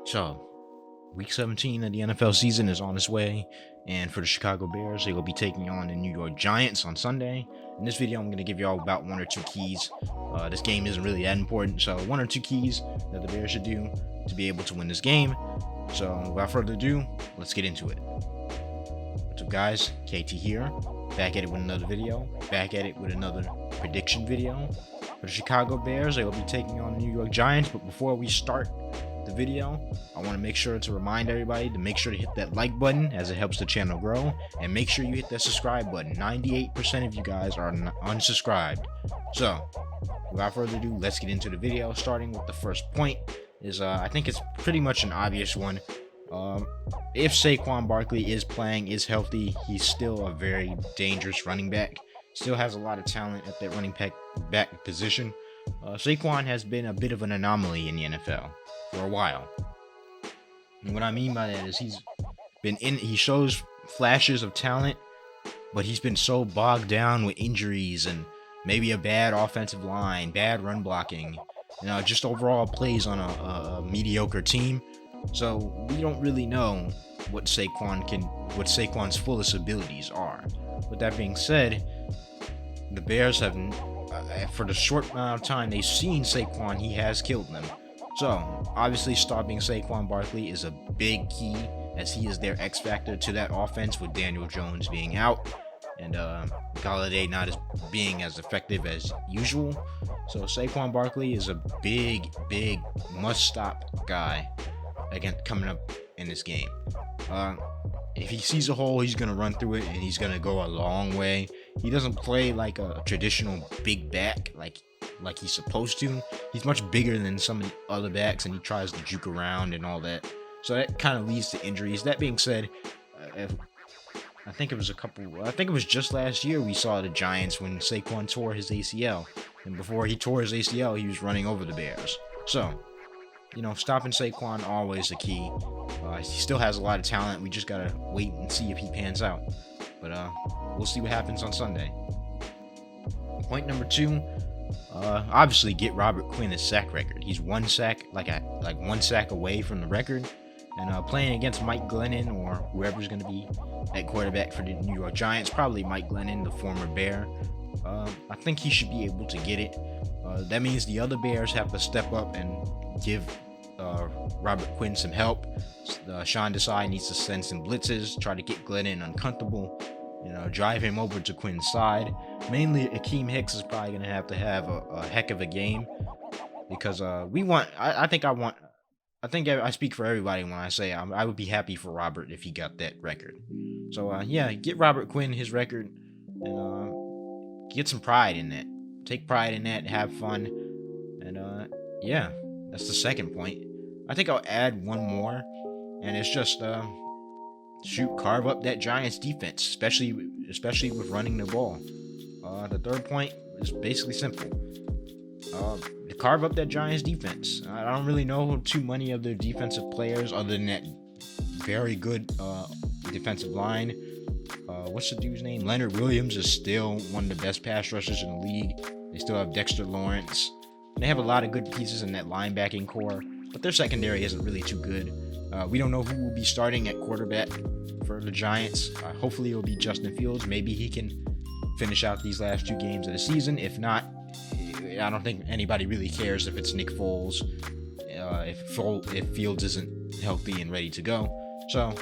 So, week 17 of the NFL season is on its way, and for the Chicago Bears, they will be taking on the New York Giants on Sunday. In this video, I'm going to give you all about one or two keys. This game isn't really that important, so one or two keys that the Bears should do to be able to win this game. So, without further ado, let's get into it. What's up, guys? KT here, back at it with another video, back at it with another prediction video. For the Chicago Bears, they will be taking on the New York Giants, but before we start the video, I want to make sure to remind everybody to make sure to hit that like button, as it helps the channel grow, and make sure you hit that subscribe button. 98% of you guys are unsubscribed. So without further ado, let's get into the video. Starting with the first point is I think it's pretty much an obvious one. If Saquon Barkley is playing, is healthy, he's still a very dangerous running back. Still has a lot of talent at that running back position. Saquon has been a bit of an anomaly in the NFL for a while. And what I mean by that is he shows flashes of talent, but he's been so bogged down with injuries and maybe a bad offensive line, bad run blocking, just overall plays on a mediocre team. So we don't really know what Saquon's fullest abilities are. With that being said, the Bears have, for the short amount of time they've seen Saquon, he has killed them. So obviously stopping Saquon Barkley is a big key, as he is their X factor to that offense, with Daniel Jones being out and Galladay not being as effective as usual. So Saquon Barkley is a big must-stop guy again coming up in this game. If he sees a hole, he's gonna run through it, and he's gonna go a long way. He doesn't play like a traditional big back like he's supposed to. He's much bigger than some of the other backs, and he tries to juke around and all that. So that kind of leads to injuries. That being said, I think it was just last year we saw the Giants when Saquon tore his ACL, and before he tore his ACL, he was running over the Bears. So, stopping Saquon always the key. He still has a lot of talent. We just gotta wait and see if he pans out. But we'll see what happens on Sunday. Point number two, obviously get Robert Quinn his sack record. He's one sack away from the record. And playing against Mike Glennon or whoever's going to be at quarterback for the New York Giants, probably Mike Glennon, the former Bear. I think he should be able to get it. That means the other Bears have to step up and give Robert Quinn some help. Sean Desai needs to send some blitzes, try to get Glennon uncomfortable, drive him over to Quinn's side. Mainly Akeem Hicks is probably going to have a heck of a game, because I think I speak for everybody when I say I would be happy for Robert if he got that record. So get Robert Quinn his record, and get some pride in that. Take pride in that, have fun, and that's the second point. I think I'll add one more, and it's just carve up that Giants defense, especially with running the ball. The third point is basically simple. To carve up that Giants defense. I don't really know too many of their defensive players other than that very good defensive line. What's the dude's name? Leonard Williams is still one of the best pass rushers in the league. They still have Dexter Lawrence. They have a lot of good pieces in that linebacking core, but their secondary isn't really too good. We don't know who will be starting at quarterback for the Giants. Hopefully it'll be Justin Fields. Maybe he can finish out these last two games of the season. If not, I don't think anybody really cares if it's Nick Foles, if Fields isn't healthy and ready to go. So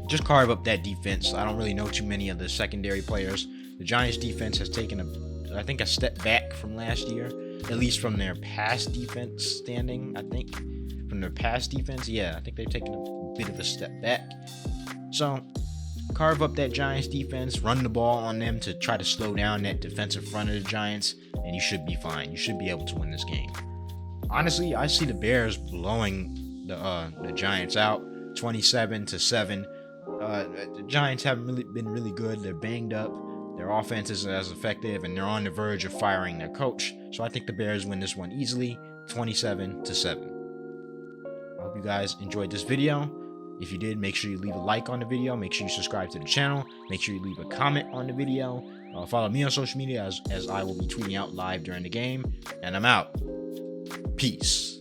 just carve up that defense. I don't really know too many of the secondary players. The Giants defense has taken a step back from last year, at least from their pass defense standing. I think they've taken a bit of a step back. So carve up that Giants defense, run the ball on them to try to slow down that defensive front of the Giants, and you should be fine. You should be able to win this game. Honestly, I see the Bears blowing the Giants out 27-7. The Giants haven't been really good. They're banged up. Their offense isn't as effective, and they're on the verge of firing their coach. So I think the Bears win this one easily, 27-7. I hope you guys enjoyed this video. If you did, make sure you leave a like on the video. Make sure you subscribe to the channel. Make sure you leave a comment on the video. Follow me on social media, as I will be tweeting out live during the game. And I'm out. Peace.